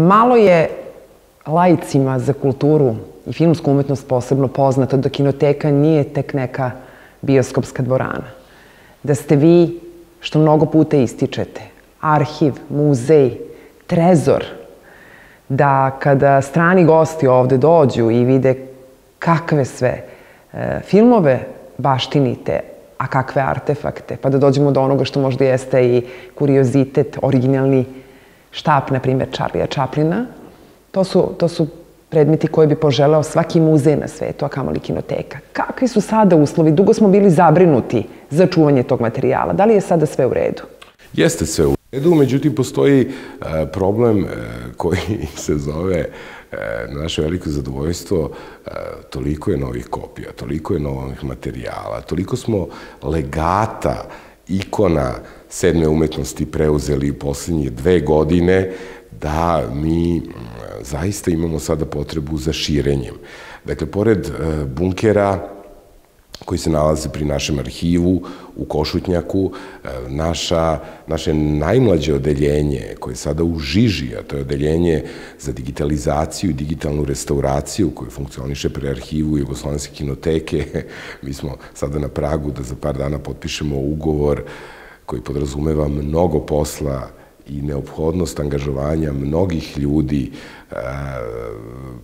Malo je laicima za kulturu i filmsku umetnost posebno poznato da kinoteka nije tek neka bioskopska dvorana. Da ste vi, što mnogo puta ističete, arhiv, muzej, trezor, da kada strani gosti ovde dođu i vide kakve sve filmove baštinite, a kakve artefakte, pa da dođemo do onoga što možda jeste i kuriozitet, originalni štap, na primjer, Charlija Chaplina. To su predmeti koje bi poželeo svaki muzej na svetu, a kamoli kinoteka. Kakvi su sada uslovi? Dugo smo bili zabrinuti za čuvanje tog materijala. Da li je sada sve u redu? Jeste sve u redu, međutim postoji problem koji se zove, na naše veliko zadovoljstvo, toliko je novih kopija, toliko je novih materijala, toliko smo legata, ikona sedme umetnosti preuzeli u poslednje 2 godine, da mi zaista imamo sada potrebu za širenjem. Dakle, pored bunkera koji se nalaze pri našem arhivu u Košutnjaku, naše najmlađe odeljenje koje je sada u žiži, a to je odeljenje za digitalizaciju i digitalnu restauraciju koje funkcioniše pri arhivu Jugoslovenske kinoteke. Mi smo sada na pragu da za par dana potpišemo ugovor koji podrazumeva mnogo posla i neophodnost angažovanja mnogih ljudi.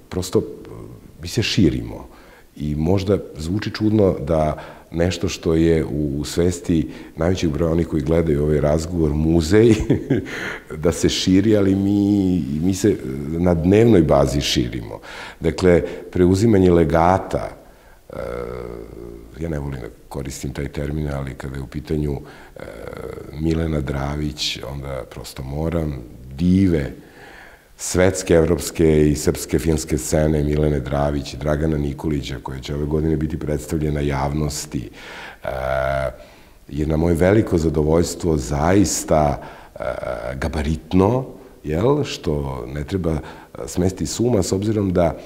Prosto mi se širimo i možda zvuči čudno da nešto što je u svesti najvećeg broja onih koji gledaju ovaj razgovor, muzej, da se širi, ali mi se na dnevnoj bazi širimo. Dakle, preuzimanje legata, ja ne volim da koristim taj termin, ali kada je u pitanju Milena Dravić, onda prosto moram, dive svetske, evropske i srpske filmske scene Milene Dravić i Dragana Nikolića, koja će ove godine biti predstavljena javnosti, je na moje veliko zadovoljstvo zaista gabaritno, što ne treba smesti s uma, s obzirom da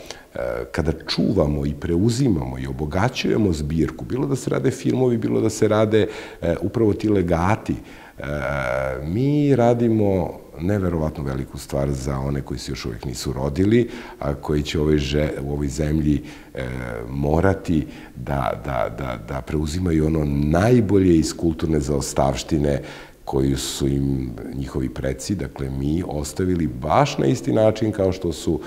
kada čuvamo i preuzimamo i obogaćujemo zbirku, bilo da se rade filmovi, bilo da se rade upravo ti legati, mi radimo neverovatno veliku stvar za one koji se još uvek nisu rodili, a koji će u ovoj zemlji morati da preuzimaju ono najbolje iz kulturne zaostavštine koju su im njihovi preci, dakle mi, ostavili baš na isti način kao što su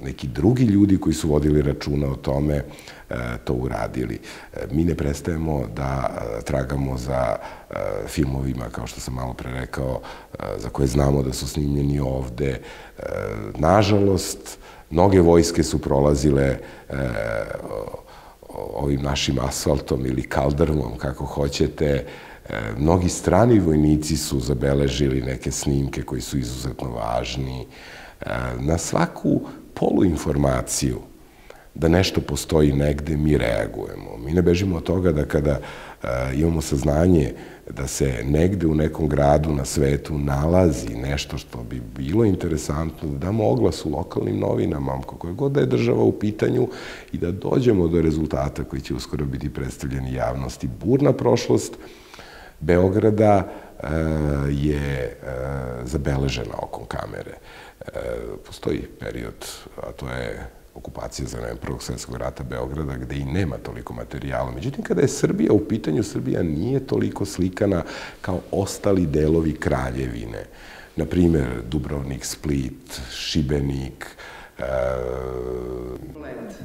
neki drugi ljudi koji su vodili računa o tome to uradili. Mi ne prestajemo da tragamo za filmovima, kao što sam malo pre rekao, za koje znamo da su snimljeni ovde. Nažalost, mnoge vojske su prolazile ovim našim asfaltom ili kaldrmom, kako hoćete. Mnogi strani vojnici su zabeležili neke snimke koji su izuzetno važni. Na svaku poluinformaciju da nešto postoji negde, mi reagujemo. Mi ne bežimo od toga da kada imamo saznanje da se negde u nekom gradu na svetu nalazi nešto što bi bilo interesantno, da damo oglas u lokalnim novinama, kako god da je država u pitanju, i da dođemo do rezultata koji će uskoro biti predstavljeni javnosti. Burna prošlost Beograda je zabeležena okom kamere. Postoji period, a to je okupacija za vreme Prvog svetskog rata Beograda, gde i nema toliko materijala. Međutim, kada je Srbija u pitanju, Srbija nije toliko slikana kao ostali delovi Kraljevine. Naprimer, Dubrovnik, Split, Šibenik,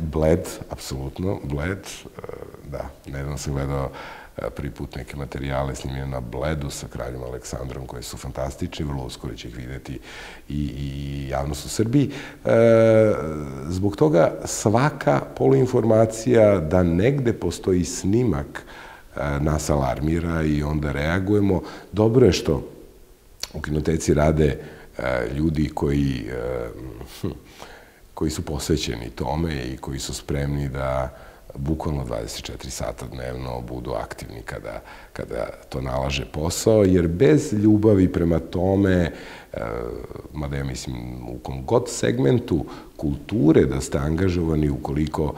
Bled, apsolutno, Bled, da, nedavno sam gledao prvi put neke materijale snimljene na Bledu sa kraljem Aleksandrom, koje su fantastični, vrlo uskoro će ih videti i javnost u Srbiji. Zbog toga svaka poluinformacija da negde postoji snimak nas alarmira i onda reagujemo. Dobro je što u kinoteci rade ljudi koji su posvećeni tome i koji su spremni bukvalno 24 sata dnevno budu aktivni kada to nalaže posao, jer bez ljubavi prema tome, mada ja mislim u kom god segmentu kulture da ste angažovani, ukoliko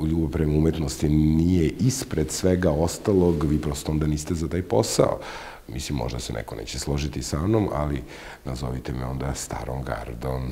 ljubav prema umetnosti nije ispred svega ostalog, vi prosto onda niste za taj posao. Mislim, možda se neko neće složiti sa mnom, ali nazovite me onda starom gardom.